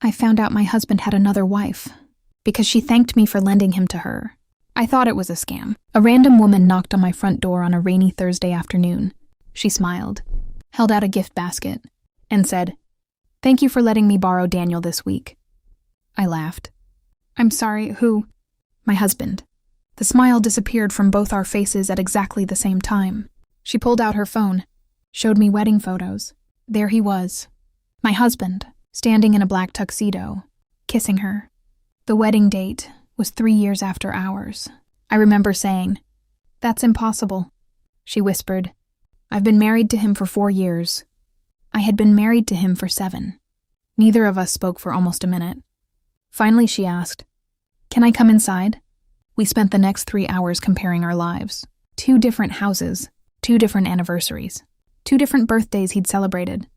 I found out my husband had another wife, because she thanked me for lending him to her. I thought it was a scam. A random woman knocked on my front door on a rainy Thursday afternoon. She smiled, held out a gift basket, and said, "Thank you for letting me borrow Daniel this week." I laughed. "I'm sorry, who?" "My husband." The smile disappeared from both our faces at exactly the same time. She pulled out her phone, showed me wedding photos. There he was, my husband, standing in a black tuxedo, kissing her. The wedding date was 3 years after ours. I remember saying, "That's impossible." She whispered, "I've been married to him for 4 years." I had been married to him for 7. Neither of us spoke for almost a minute. Finally, she asked, "Can I come inside?" We spent the next 3 hours comparing our lives. 2 different houses, 2 different anniversaries, 2 different birthdays he'd celebrated,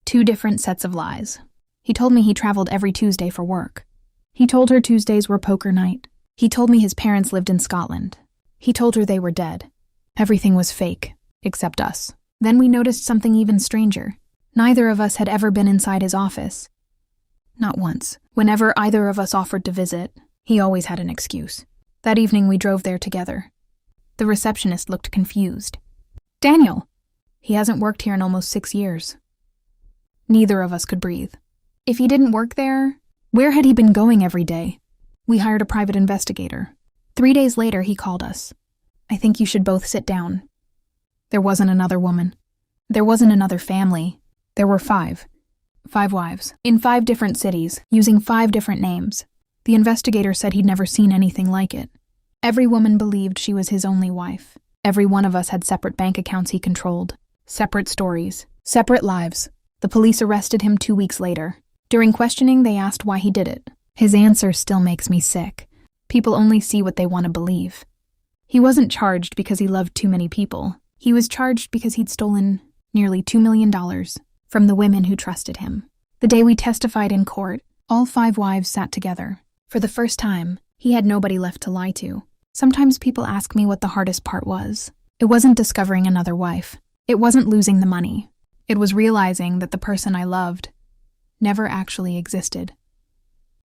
2 different sets of lies. He told me he traveled every Tuesday for work. He told her Tuesdays were poker night. He told me his parents lived in Scotland. He told her they were dead. Everything was fake, except us. Then we noticed something even stranger. Neither of us had ever been inside his office. Not once. Whenever either of us offered to visit, he always had an excuse. That evening we drove there together. The receptionist looked confused. "Daniel!" "He hasn't worked here in almost 6 years." Neither of us could breathe. If he didn't work there, where had he been going every day? We hired a private investigator. 3 days later, he called us. "I think you should both sit down." There wasn't another woman. There wasn't another family. There were 5. 5 wives, in 5 different cities, using 5 different names. The investigator said he'd never seen anything like it. Every woman believed she was his only wife. Every one of us had separate bank accounts he controlled. Separate stories. Separate lives. The police arrested him 2 weeks later. During questioning, they asked why he did it. His answer still makes me sick. People only see what they want to believe. He wasn't charged because he loved too many people. He was charged because he'd stolen nearly $2 million from the women who trusted him. The day we testified in court, all 5 wives sat together. For the first time, he had nobody left to lie to. Sometimes people ask me what the hardest part was. It wasn't discovering another wife. It wasn't losing the money. It was realizing that the person I loved never actually existed.